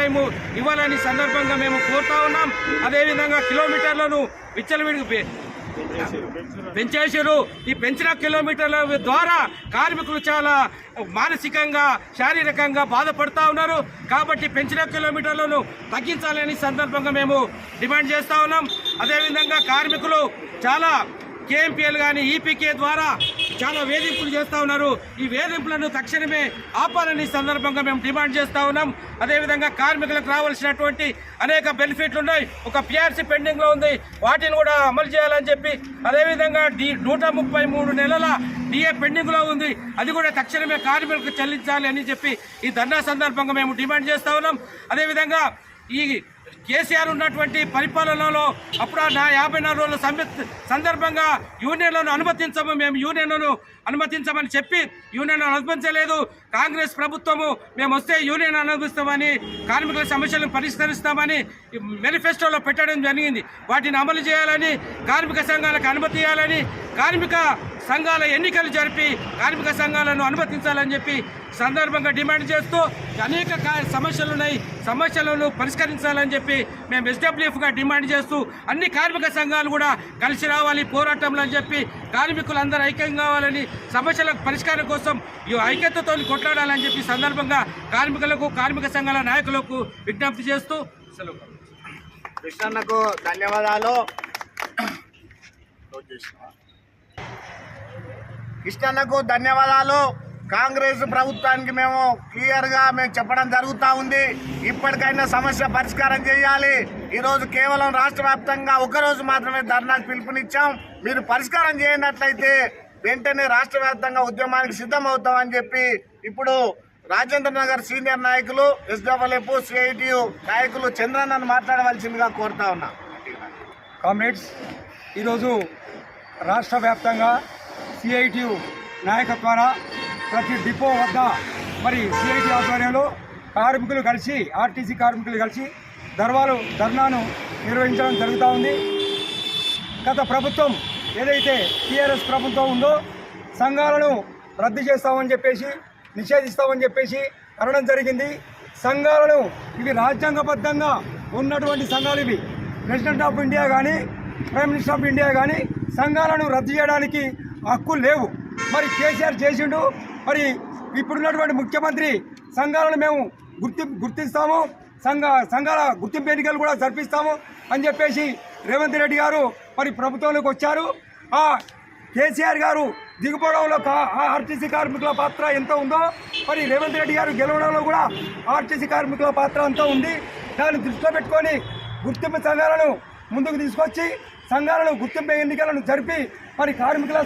Time ఇవ్వాలని సందర్భంగా మేము కోరుతా ఉన్నాం. అదేవిధంగా కిలోమీటర్లను విచ్చలవిడికి పెంచేసారు. ఈ పెంచిన కిలోమీటర్ల ద్వారా కార్మికులు చాలా మానసికంగా శారీరకంగా బాధపడుతూ ఉన్నారు. కాబట్టి పెంచిన కిలోమీటర్లను తగ్గించాలని సందర్భంగా మేము డిమాండ్ చేస్తూ ఉన్నాం. అదేవిధంగా కార్మికులు చాలా కేఎంపీఎల్ కానీ ఈపీకే ద్వారా చాలా వేధింపులు చేస్తూ ఉన్నారు. ఈ వేధింపులను తక్షణమే ఆపాలని సందర్భంగా మేము డిమాండ్ చేస్తూ ఉన్నాం. అదేవిధంగా కార్మికులకు రావాల్సినటువంటి అనేక బెనిఫిట్లు ఉన్నాయి. ఒక పిఆర్సీ పెండింగ్లో ఉంది, వాటిని కూడా అమలు చేయాలని చెప్పి, అదేవిధంగా 133 నెలల డిఏ పెండింగ్లో ఉంది, అది కూడా తక్షణమే కార్మికులకు చెల్లించాలి అని చెప్పి ఈ ధర్నా సందర్భంగా మేము డిమాండ్ చేస్తూ ఉన్నాం. అదేవిధంగా ఈ కేసీఆర్ ఉన్నటువంటి పరిపాలనలో అప్పుడు 54 రోజుల సందర్భంగా యూనియన్లను మేము యూనియన్లను అనుమతించమని చెప్పి యూనియన్ అనుమతించలేదు. కాంగ్రెస్ ప్రభుత్వము మేము వస్తే యూనియన్ అనుమతిస్తామని, కార్మికుల సమస్యలను పరిష్కరిస్తామని మేనిఫెస్టోలో పెట్టడం జరిగింది. వాటిని అమలు చేయాలని, కార్మిక సంఘాలకు అనుమతి ఇవ్వాలని, కార్మిక సంఘాల ఎన్నికలు జరిపి కార్మిక సంఘాలను అనుమతించాలని చెప్పి సందర్భంగా డిమాండ్ చేస్తూ అనేక సమస్యలున్నాయి, సమస్యలను పరిష్కరించాలని చెప్పి మేము ఎస్డబ్ల్యూఎఫ్గా డిమాండ్ చేస్తూ అన్ని కార్మిక సంఘాలు కూడా కలిసి రావాలి పోరాటంలో అని చెప్పి, కార్మికులందరూ ఐక్యం కావాలని, సమస్యల పరిష్కారం కోసం ఈ ఐక్యతతో కొట్లాడాలని చెప్పి సందర్భంగా కార్మికులకు, కార్మిక సంఘాల నాయకులకు విజ్ఞప్తి చేస్తూ సెలవు. కృష్ణన్నకు ధన్యవాదాలు. కృష్ణన్నకు ధన్యవాదాలు. కాంగ్రెస్ ప్రభుత్వానికి మేము క్లియర్గా చెప్పడం జరుగుతూ ఉంది. ఇప్పటికైనా సమస్య పరిష్కారం చేయాలి. ఈరోజు కేవలం రాష్ట్ర వ్యాప్తంగా ఒకరోజు మాత్రమే ధర్నాకు పిలుపునిచ్చాం. మీరు పరిష్కారం చేయనట్లయితే వెంటనే రాష్ట్ర వ్యాప్తంగా ఉద్యమానికి సిద్ధమవుతామని చెప్పి ఇప్పుడు రాజేంద్ర నగర్ సీనియర్ నాయకులు, ఎస్డబ్ల్యూఎఫ్, సిఐటియు నాయకులు చంద్రన్నను మాట్లాడవలసిందిగా కోరుతా ఉన్నా. కామ్రేడ్స్, ఈరోజు రాష్ట్ర వ్యాప్తంగా సిఐటియు నాయకత్వాన ప్రతి డిపో వద్ద మరి సిఐటి ఆధ్వర్యంలో కార్మికులు కలిసి, ఆర్టీసీ కార్మికులు కలిసి ధర్నాను నిర్వహించడం జరుగుతూ ఉంది. గత ప్రభుత్వం ఏదైతే టీఆర్ఎస్ ప్రభుత్వం ఉందో సంఘాలను రద్దు చేస్తామని చెప్పేసి, నిషేధిస్తామని చెప్పేసి అనడం జరిగింది. సంఘాలను ఇవి రాజ్యాంగబద్ధంగా ఉన్నటువంటి సంఘాలు, ఇవి ప్రెసిడెంట్ ఆఫ్ ఇండియా కానీ ప్రైమ్ మినిస్టర్ ఆఫ్ ఇండియా కానీ సంఘాలను రద్దు చేయడానికి హక్కు లేవు. మరి కేసీఆర్ చేసిండు. మరి ఇప్పుడున్నటువంటి ముఖ్యమంత్రి సంఘాలను మేము గుర్తిస్తాము, సంఘాల గుర్తింపు ఎన్నికలు కూడా జరిపిస్తాము అని చెప్పేసి రేవంత్ రెడ్డి గారు మరి ప్రభుత్వంలోకి వచ్చారు. ఆ కేసీఆర్ గారు దిగుపోవడంలో ఆర్టీసీ కార్మికుల పాత్ర ఎంత ఉందో మరి రేవంత్ రెడ్డి గారు గెలవడంలో కూడా ఆర్టీసీ కార్మికుల పాత్ర అంతా ఉంది. దాన్ని దృష్టిలో పెట్టుకొని గుర్తింపు సంఘాలను ముందుకు తీసుకొచ్చి సంఘాలను గుర్తింపు ఎన్నికలను జరిపి మరి కార్మికుల